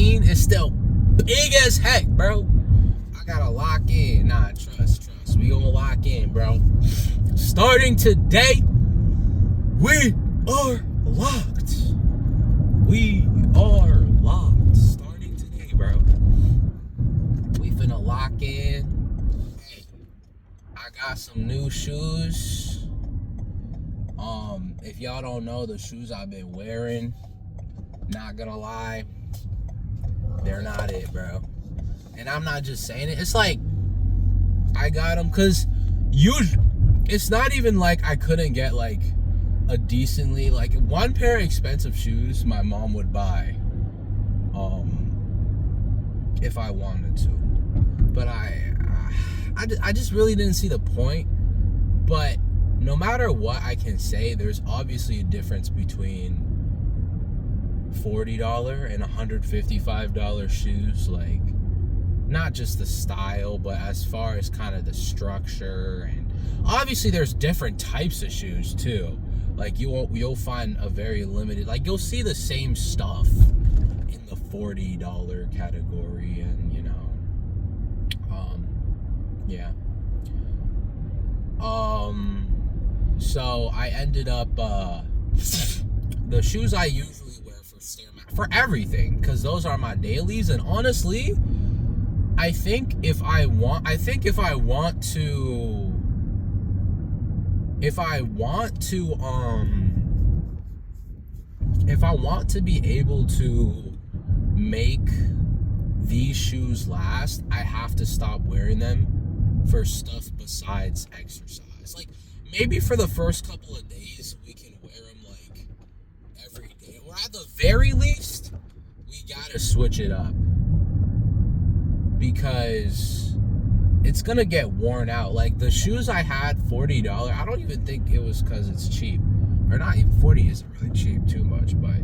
17 is still big as heck, bro. I gotta lock in. Nah, trust. We gonna lock in, bro. Starting today, we are locked. We are locked. Starting today, bro. We finna lock in. Hey, I got some new shoes. If y'all don't know the shoes I've been wearing, not gonna lie, they're not it, bro. And I'm not just saying it. It's like I got them because it's not even like I couldn't get like a decently, like one pair of expensive shoes my mom would buy if I wanted to. But I just really didn't see the point. But no matter what I can say, there's obviously a difference between $40 and $155 shoes. Like, not just the style, but as far as kind of the structure. And obviously there's different types of shoes too. Like you'll find a very limited, like you'll see the same stuff in the $40 category, and you know, yeah. So I ended up the shoes I usually wear for everything, because those are my dailies. And honestly, I think if I want to be able to make these shoes last, I have to stop wearing them for stuff besides exercise. Like, maybe for the first couple of days we can wear them like every day, or at the very least we gotta switch it up, because it's gonna get worn out. Like the shoes I had, $40, I don't even think it was because it's cheap, or not even 40 isn't really cheap too much, but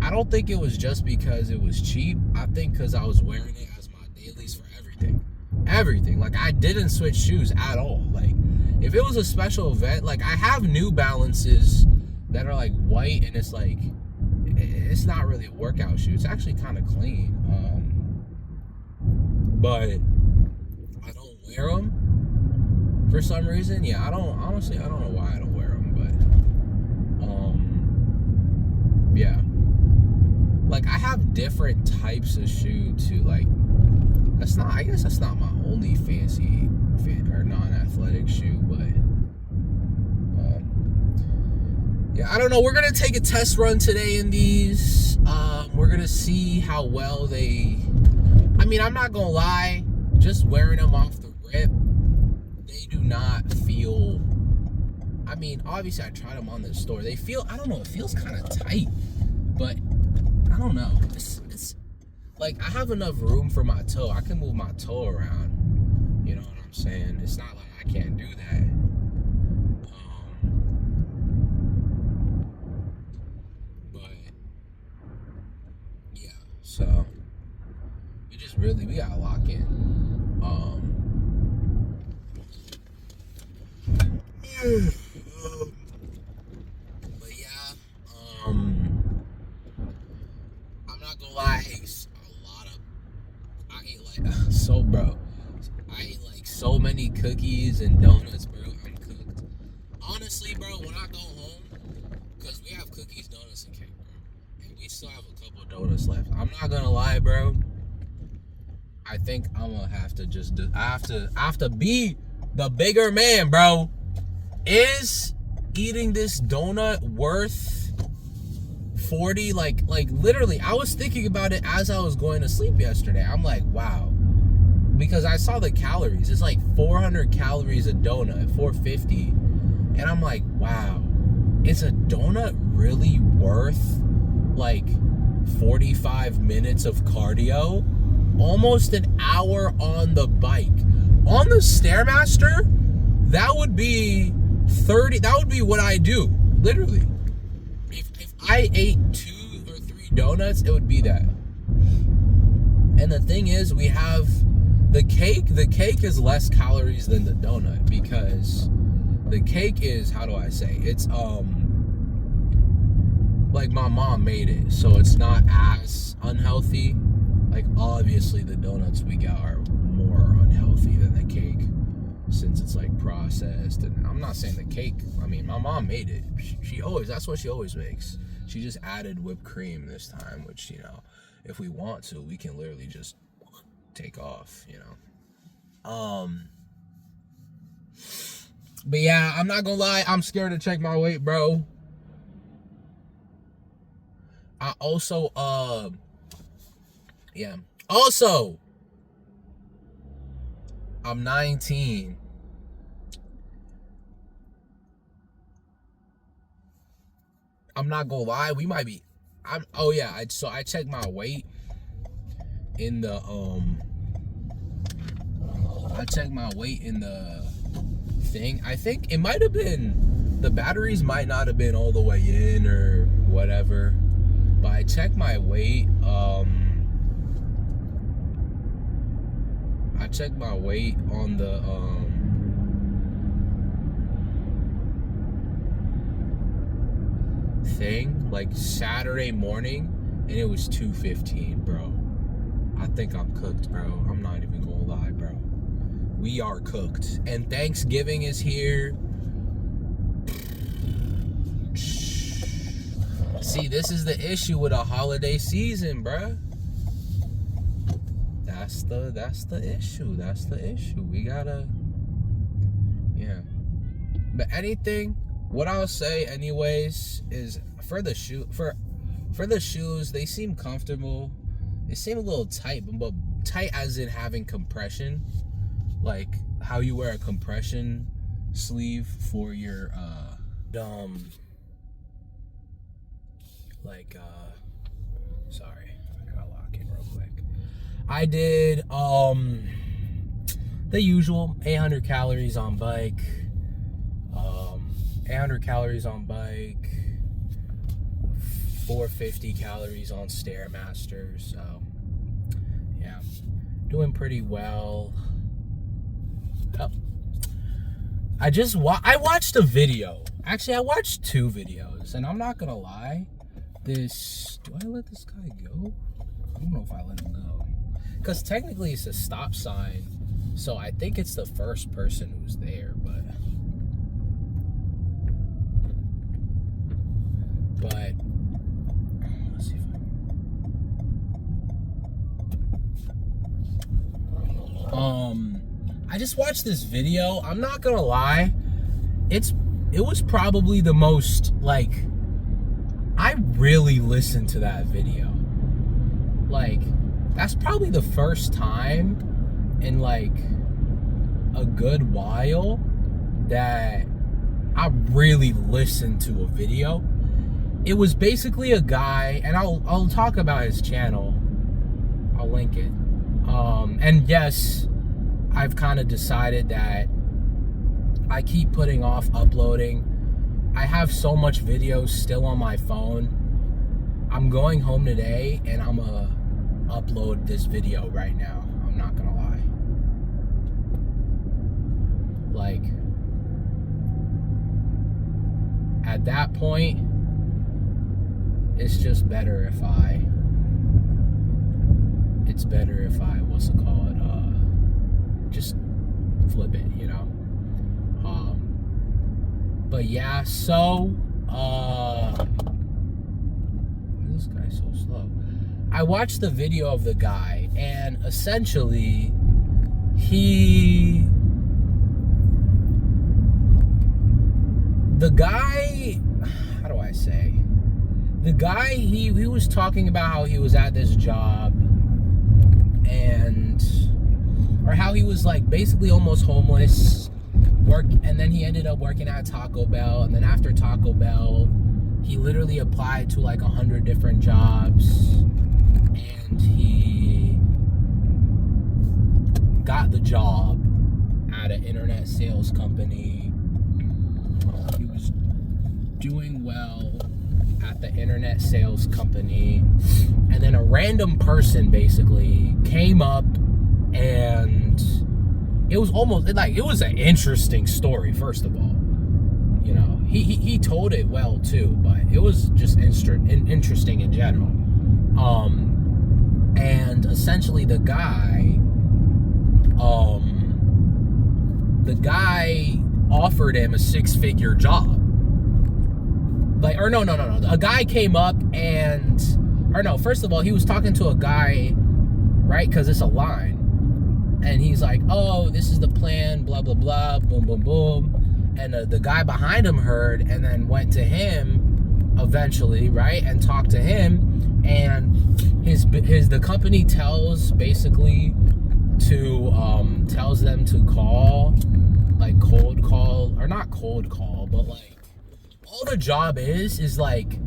I don't think it was just because it was cheap. I think because I was wearing it as my dailies for everything. Like I didn't switch shoes at all. Like if it was a special event, like I have New Balances that are like white, and it's like, it's not really a workout shoe. It's actually kind of clean. But I don't wear them for some reason. Yeah, I don't know why I don't wear them, but yeah. Like I have different types of shoe too. Like I guess that's not my only fancy or non-athletic shoe, but yeah, I don't know. We're gonna take a test run today in these. We're gonna see how well they. I mean, I'm not gonna lie. Just wearing them off the rip, they do not feel. I mean, obviously, I tried them on the store. They feel. I don't know. It feels kind of tight, but I don't know. It's like I have enough room for my toe. I can move my toe around. You know what I'm saying? It's not like I can't do that. But yeah, so we gotta lock in. But yeah, I'm not gonna lie, I ate like so many cookies and donuts, bro. I'm cooked. Honestly, bro, when I go home, because we have cookies, donuts, and cake, bro, and we still have a couple of donuts left. I'm not gonna lie, bro. I think I'm gonna have to just do. I have to be the bigger man, bro. Is eating this donut worth 40? Like literally, I was thinking about it as I was going to sleep yesterday. I'm like, wow, because I saw the calories. It's like 400 calories a donut, 450, and I'm like, wow, is a donut really worth like 45 minutes of cardio? Almost an hour on the bike. On the Stairmaster, that would be 30. That would be what I do, literally. If I ate 2 or 3 donuts, it would be that. And the thing is, we have the cake. The cake is less calories than the donut, because the cake is, how do I say? It's like my mom made it, so it's not as unhealthy. Like, obviously the donuts we got are more unhealthy than the cake, since it's like processed. And I'm not saying the cake, I mean, my mom made it. She always, that's what she always makes. She just added whipped cream this time, which, you know, if we want to, we can literally just take off, you know. But yeah, I'm not gonna lie, I'm scared to check my weight, bro. I also, yeah. Also, I'm 19. I'm not gonna lie, we might be, oh yeah, I checked my weight in the, I checked my weight in the thing. I think it might have been, the batteries might not have been all the way in or whatever, but I checked my weight, I checked my weight on the, thing, like Saturday morning, and it was 215, bro. I think I'm cooked, bro. I'm not even gonna lie, bro. We are cooked. And Thanksgiving is here. See, this is the issue with a holiday season, bro. That's the issue. That's the issue. We gotta, yeah. But anything, what I'll say anyways is for the shoes, they seem comfortable. They seem a little tight, but tight as in having compression, like how you wear a compression sleeve for your sorry, I gotta lock in real quick. I did the usual 800 calories on bike. 800 calories on bike, 450 calories on Stairmaster. So yeah, doing pretty well. Oh. I watched a video. Actually, I watched 2 videos, and I'm not gonna lie, do I let this guy go? I don't know if I let him go, because technically it's a stop sign, so I think it's the first person who's there, but let's see if I just watched this video. I'm not gonna lie, it was probably the most, like, I really listened to that video. Like, that's probably the first time in like a good while that I really listened to a video. It was basically a guy, and I'll talk about his channel. I'll link it. And yes, I've kind of decided that I keep putting off uploading. I have so much videos still on my phone. I'm going home today, and I'm gonna upload this video right now. I'm not gonna lie. Like, at that point, it's just better if I, what's it called, just flip it, you know? But yeah, so, why is this guy so slow? I watched the video of the guy, and essentially, the guy, how do I say? The guy, he was talking about how he was at this job, or how he was like basically almost homeless, and then he ended up working at Taco Bell, and then after Taco Bell, he literally applied to like 100 different jobs, and he got the job at an internet sales company. He was doing well at the internet sales company, and then a random person basically came up, and it was almost like, it was an interesting story. First of all, you know, he told it well too, but it was just interesting in general. And and essentially the guy offered him a 6-figure job. Like, or no. A guy came up and, or no, first of all, he was talking to a guy, right? Because it's a line. And he's like, oh, this is the plan, blah, blah, blah, boom, boom, boom. And the guy behind him heard and then went to him eventually, right? And talked to him. And the company tells them to call, like cold call, or not cold call, but like all the job is like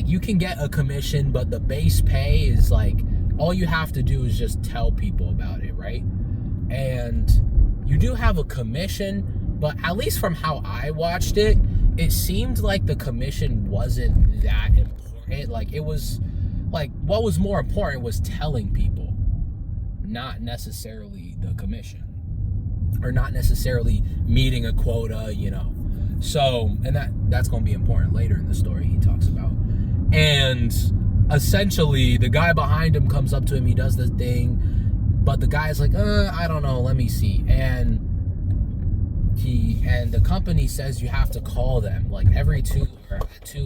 you can get a commission, but the base pay is like all you have to do is just tell people about it, right? And you do have a commission, but at least from how I watched it, it seemed like the commission wasn't that important. Like it was like what was more important was telling people, not necessarily the commission, or not necessarily meeting a quota, you know. So, and that's going to be important later in the story he talks about. And essentially the guy behind him comes up to him, he does the thing, but the guy's like, I don't know, let me see. And the company says you have to call them like every 2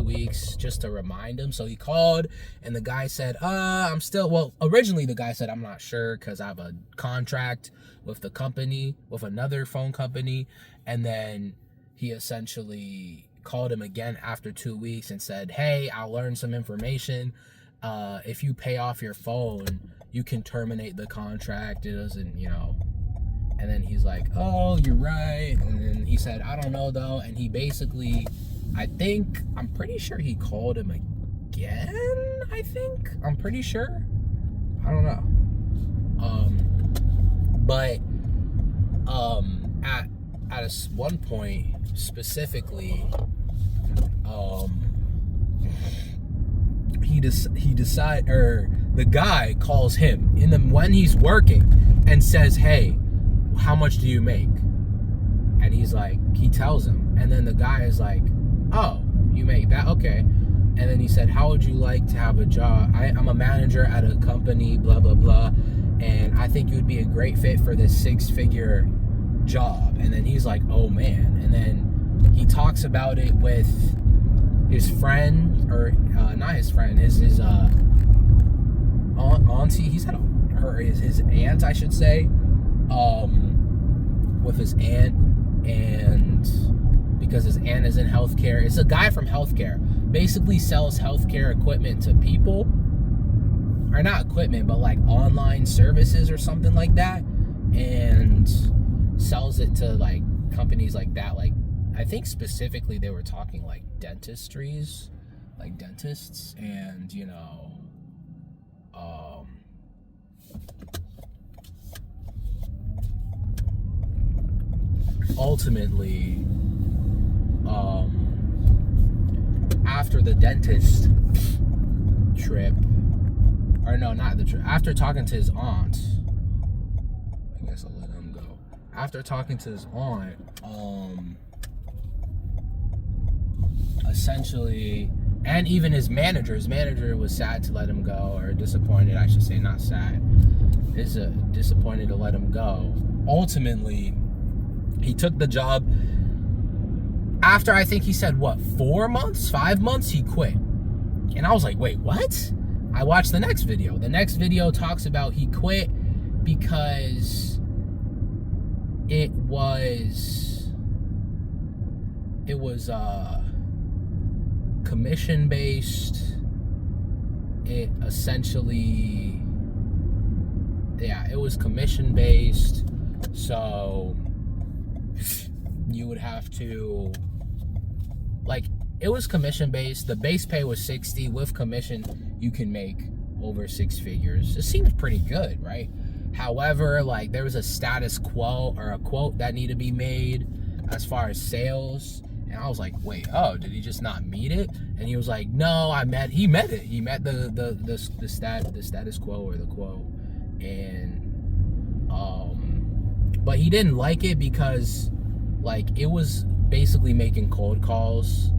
weeks just to remind him. So he called, and the guy said, originally the guy said, I'm not sure because I have a contract with the company, with another phone company. And then he essentially called him again after 2 weeks and said, hey, I'll learn some information. If you pay off your phone, you can terminate the contract. It doesn't, you know. And then he's like, oh, you're right. And then he said, I don't know though. And he basically, I'm pretty sure he called him again, I'm pretty sure. I don't know. At one point specifically, the guy calls him when he's working and says, hey, how much do you make? And he tells him, and then the guy is like, oh, you make that? Okay. And then he said, how would you like to have a job? I'm a manager at a company, blah, blah, blah, and I think you would be a great fit for this 6-figure job. And then he's like, oh man. And then he talks about it with his friend, or not his friend, his auntie. He said his aunt, I should say, with his aunt, and because his aunt is in healthcare. It's a guy from healthcare, basically sells healthcare equipment to people, or not equipment, but like online services or something like that, and sells it to like companies like that. Like I think specifically they were talking like dentistries, like dentists, and you know, ultimately, after the dentist trip, or no, not the trip, after talking to his aunt, I guess I'll let him go. After talking to his aunt, essentially, and even his manager was sad to let him go, or disappointed, I should say, not sad, is disappointed to let him go. Ultimately, he took the job. After, I think he said, 5 months, he quit. And I was like, wait, what? I watched the next video. The next video talks about he quit because it was commission based. It essentially, it was commission based. So you would have to, like, it was commission based. The base pay was 60. With commission, you can make over 6 figures. It seems pretty good, right? However, like, there was a status quo, or a quote that needed to be made as far as sales. And I was like, wait, did he just not meet it? And he was like, no, he met it. He met the status quo, or the quote. And but he didn't like it because, like, it was basically making cold calls.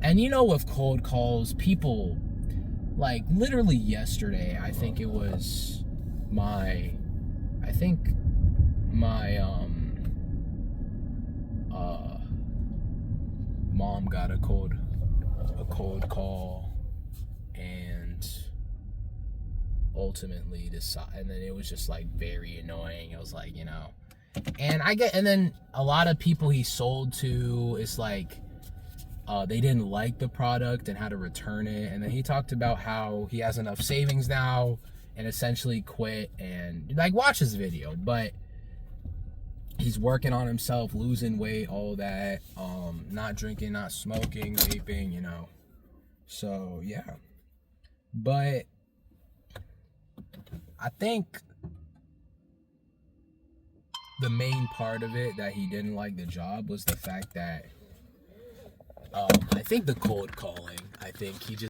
And you know, with cold calls, people, like, literally yesterday, I think it was I think my mom got a cold call, and ultimately and then it was just like very annoying. It was like, and then a lot of people he sold to, it's like they didn't like the product and how to return it. And then he talked about how he has enough savings now and essentially quit, and like, watch his video, but he's working on himself, losing weight, all that, not drinking, not smoking, vaping, so yeah. But I think the main part of it that he didn't like the job was the fact that I think the cold calling. I think he just